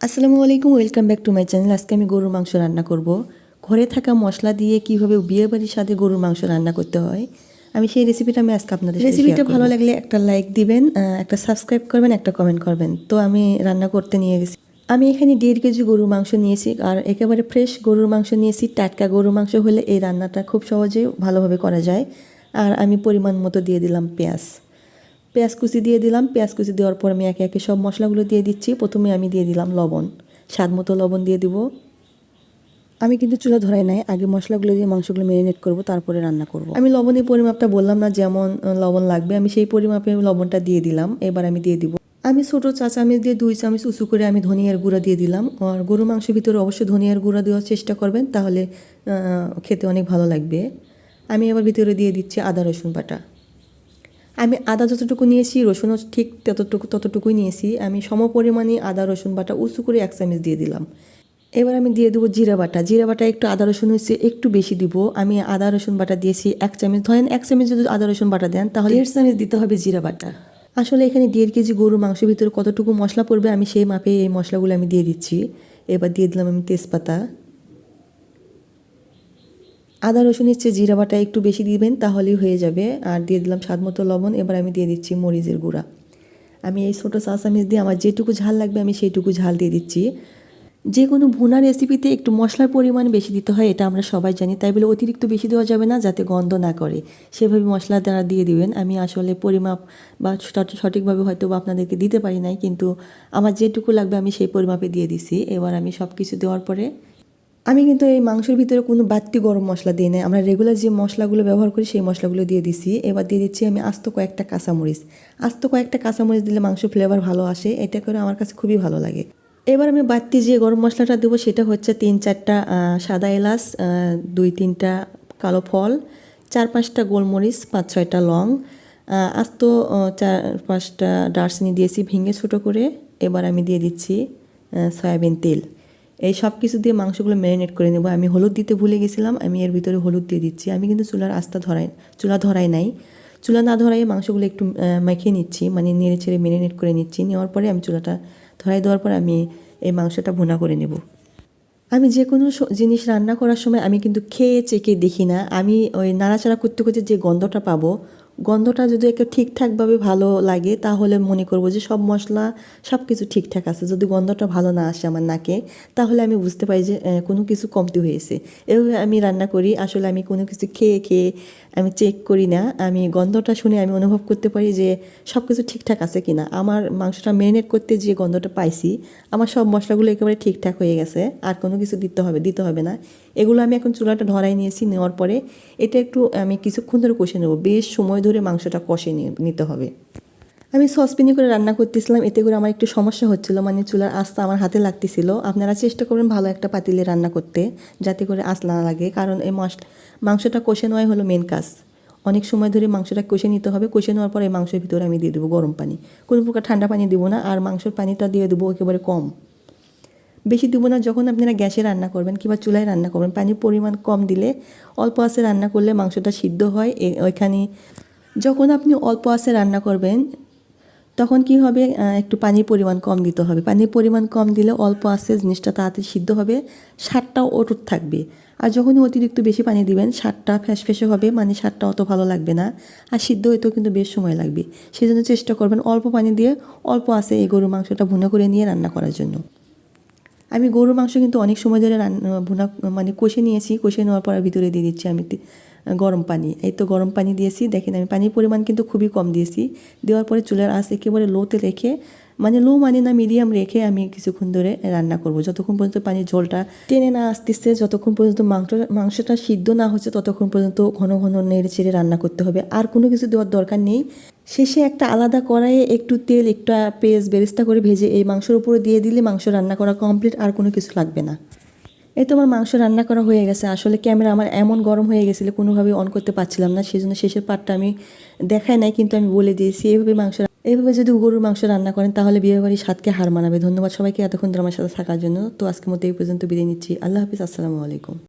আসসালামু আলাইকুম, welcome back to my channel. আজকে আমি গরুর মাংস রান্না করব। ঘরে থাকা মশলা দিয়ে কিভাবে বিয়েবাড়ির সাথে গরুর মাংস রান্না করতে হয়, আমি সেই রেসিপিটা আজকে আপনাদের সাথে শেয়ার করব। রেসিপিটা ভালো লাগলে একটা লাইক দিবেন, একটা সাবস্ক্রাইব করবেন, একটা কমেন্ট করবেন। তো আমি রান্না করতে নিয়ে গেছি। আমি এখানে 1.5 কেজি গরুর মাংস নিয়েছি, আর একেবারে ফ্রেশ গরুর মাংস নিয়েছি। টাটকা গরুর মাংস হলে এই রান্নাটা খুব সহজেই ভালোভাবে করা যায়। আর আমি পরিমাণ মতো দিয়ে দিলাম পেঁয়াজ কুচি দিয়ে দিলাম। পেঁয়াজ কুচি দেওয়ার পর আমি একে একে সব মশলাগুলো দিয়ে দিচ্ছি। প্রথমে আমি দিয়ে দিলাম লবণ, স্বাদ মতো লবণ দিয়ে দিব। আমি কিন্তু চুলা ধরাই নাই, আগে মশলাগুলো দিয়ে মাংসগুলো ম্যারিনেট করব, তারপরে রান্না করব। আমি লবণের পরিমাপটা বললাম না, যেমন লবণ লাগবে আমি সেই পরিমাপে লবণটা দিয়ে দিলাম। এবার আমি দিয়ে দিব, আমি ছোটো চা চামচ দিয়ে 2 চামচ উঁচু করে আমি ধনিয়ার গুঁড়া দিয়ে দিলাম। আর গরু মাংসের ভিতরে অবশ্যই ধনিয়ার গুঁড়া দেওয়ার চেষ্টা করবেন, তাহলে খেতে অনেক ভালো লাগবে। আমি এবার ভিতরে দিয়ে দিচ্ছি আদা রসুন বাটা। আমি আদা যতটুকু নিয়েছি, রসুনও ঠিক ততটুকুই নিয়েছি। আমি সম পরিমাণে আদা রসুন বাটা উঁচু করে 1 চামচ দিয়ে দিলাম। এবার আমি দিয়ে দেবো জিরা বাটা একটু আদা রসুন হচ্ছে একটু বেশি দিব। আমি আদা রসুন বাটা দিয়েছি 1 চামচ। ধরেন 1 চামচ যদি আদা রসুন বাটা দেন, তাহলে 1.5 চামচ দিতে হবে জিরা বাটা। আসলে এখানে 1.5 কেজি গরুর মাংসের ভিতরে কতটুকু মশলা পড়বে আমি সেই মাপে এই মশলাগুলো আমি দিয়ে দিচ্ছি। এবার দিয়ে দিলাম আমি তেজপাতা। আদা রসুনের চেয়ে জিরা বাটা একটু বেশি দিবেন, তাহলেই হয়ে যাবে। আর দিয়ে দিলাম স্বাদ মতো লবণ। এবার আমি দিয়ে দিচ্ছি মরিচের গুঁড়া। আমি এই ছোটো চা চামচ দিয়ে আমার যেটুকু ঝাল লাগবে আমি সেইটুকু ঝাল দিয়ে দিচ্ছি। যে কোনো ভুনা রেসিপিতে একটু মশলার পরিমাণ বেশি দিতে হয়, এটা আমরা সবাই জানি। তাই বলে অতিরিক্ত বেশি দেওয়া যাবে না, যাতে গন্ধ না করে। সেভাবে মশলা দ্বারা দিয়ে দিবেন। আমি আসলে পরিমাপ বা সঠিকভাবে হয়তো বা আপনাদেরকে দিতে পারি নাই, কিন্তু আমার যেটুকু লাগবে আমি সেই পরিমাপে দিয়ে দিছি। এবার আমি সব কিছু দেওয়ার পরে আমি কিন্তু এই মাংসের ভিতরে কোনো বাড়তি গরম মশলা দিই নাই। আমরা রেগুলার যে মশলাগুলো ব্যবহার করি সেই মশলাগুলো দিয়ে দিছি। এবার দিয়ে দিচ্ছি আমি আস্ত কয়েকটা কাঁচামরিচ দিলে মাংস ফ্লেভার ভালো আসে। এটা করে আমার কাছে খুবই ভালো লাগে। এবার আমি বাড়তি যে গরম মশলাটা দেবো সেটা হচ্ছে 3-4টা সাদা এলাচ, 2-3টা কালো ফল, 4-5টা গোলমরিচ, 5-6টা লং, আস্ত 4-5টা দারচিনি দিয়েছি ভেঙে ছোটো করে। এবার আমি দিয়ে দিচ্ছি সয়াবিন তেল। এই সব কিছু দিয়ে মাংসগুলো ম্যারিনেট করে নেব। আমি হলুদ দিতে ভুলে গেছিলাম, আমি এর ভিতরে হলুদ দিয়ে দিচ্ছি। আমি কিন্তু চুলা ধরাই নাই। চুলা না ধরাই মাংসগুলো একটু মাখিয়ে নিচ্ছি, মানে নেড়ে ছেড়ে ম্যারিনেট করে নিচ্ছি। নেওয়ার পরে আমি চুলাটা ধরাই দেওয়ার পর আমি এই মাংসটা ভুনা করে নেব। আমি যে কোনো জিনিস রান্না করার সময় আমি কিন্তু খেয়ে চেকে দেখি না। আমি ওই নাড়াচাড়া করতে করতে যে গন্ধটা পাবো, গন্ধটা যদি একটু ঠিকঠাকভাবে ভালো লাগে, তাহলে মনে করব যে সব মশলা সব কিছু ঠিকঠাক আছে। যদি গন্ধটা ভালো না আসে আমার নাকে, তাহলে আমি বুঝতে পারি যে কোনো কিছু কমতি হয়েছে। এভাবে আমি রান্না করি। আসলে আমি কোনো কিছু খেয়ে আমি চেক করি না। আমি গন্ধটা শুনে আমি অনুভব করতে পারি যে সব কিছু ঠিকঠাক আছে কিনা। আমার মাংসটা ম্যারিনেট করতে যে গন্ধটা পাইছি, আমার সব মশলাগুলো একেবারে ঠিকঠাক হয়ে গেছে। আর কোনো কিছু দিতে হবে না। এগুলো আমি এখন চুলাটা ধরাই নিয়েছি। নেওয়ার পরে এটা একটু আমি কিছুক্ষণ ধরে কষে নেব। বেশ সময় ধরে মাংসটা কষে নিতে হবে। আমি সসপ্যানে করে রান্না করতেছিলাম, এতে করে আমার একটু সমস্যা হচ্ছিল, মানে চুলার আঁচটা আমার হাতে লাগতেছিল। আপনারা চেষ্টা করবেন ভালো একটা পাতিলে রান্না করতে, যাতে করে আঁচ না লাগে। কারণ এই মাংসটা কষে নেওয়াই হলো মেন কাজ। অনেক সময় ধরে মাংসটা কষে নিতে হবে। কষে নেওয়ার পর এই মাংসের ভিতরে আমি দিয়ে দেবো গরম পানি। কোনো প্রকার ঠান্ডা পানি দেবো না। আর মাংসের পানিটা দিয়ে দেবো একেবারে কম, বেশি দেবো না। যখন আপনারা গ্যাসে রান্না করবেন কিংবা চুলায় রান্না করবেন, পানির পরিমাণ কম দিলে, অল্প আঁচে রান্না করলে মাংসটা সিদ্ধ হয়। ওইখানে যখন আপনি অল্প আঁচে রান্না করবেন, তখন কি হবে, একটু পানির পরিমাণ কম দিতে হবে। পানির পরিমাণ কম দিলে অল্প আঁচে জিনিসটা তাড়াতাড়ি সিদ্ধ হবে, স্বাদটাও অটুট থাকবে। আর যখনই অতিরিক্ত বেশি পানি দিবেন, স্বাদটা ফ্যাসফ্যাসে হবে, মানে স্বাদটা অত ভালো লাগবে না। আর সিদ্ধ হইতেও কিন্তু বেশ সময় লাগবে। সেই জন্য চেষ্টা করবেন অল্প পানি দিয়ে অল্প আঁচে এই গরুর মাংসটা ভুনা করে নিয়ে রান্না করার জন্য। আমি গরুর মাংস কিন্তু অনেক সময় ধরে ভুনা মানে কষে নিয়েছি। কষে নেওয়ার পর ভিতরে দিয়ে দিচ্ছি আমি গরম পানি। এই তো গরম পানি দিয়েছি। দেখেন আমি পানির পরিমাণ কিন্তু খুবই কম দিয়েছি। দেওয়ার পরে চুলার আঁচ একেবারে লোতে রেখে, মানে লো মানে না, মিডিয়াম রেখে আমি কিছুক্ষণ ধরে রান্না করব। যতক্ষণ পর্যন্ত পানির ঝোলটা টেনে না আসতেছে, যতক্ষণ পর্যন্ত মাংসটা সিদ্ধ না হচ্ছে, ততক্ষণ পর্যন্ত ঘন ঘন নেড়ে চেড়ে রান্না করতে হবে। আর কোনো কিছু দেওয়ার দরকার নেই। শেষে একটা আলাদা কড়াইয়ে একটু তেল, একটা পেঁয়াজ বেরেস্তা করে ভেজে এই মাংসের উপরে দিয়ে দিলে মাংস রান্না করা কমপ্লিট। আর কোনো কিছু লাগবে না। এই তো আমার মাংস রান্না করা হয়ে গেছে। আসলে ক্যামেরা আমার এমন গরম হয়ে গেছিলো, কোনোভাবে অন করতে পারছিলাম না। সেই জন্য শেষের পার্টটা আমি দেখাই নাই, কিন্তু আমি বলে দিয়েছি এইভাবে যদি গরুর মাংস রান্না করেন, তাহলে বিয়েবাড়ির স্বাদকে হার মানাবে। ধন্যবাদ সবাইকে এতক্ষণ ধরে আমার সাথে থাকার জন্য। তো আজকের মতো এই পর্যন্ত বিদায় নিচ্ছি। আল্লাহ হাফিজ, আসসালামু আলাইকুম।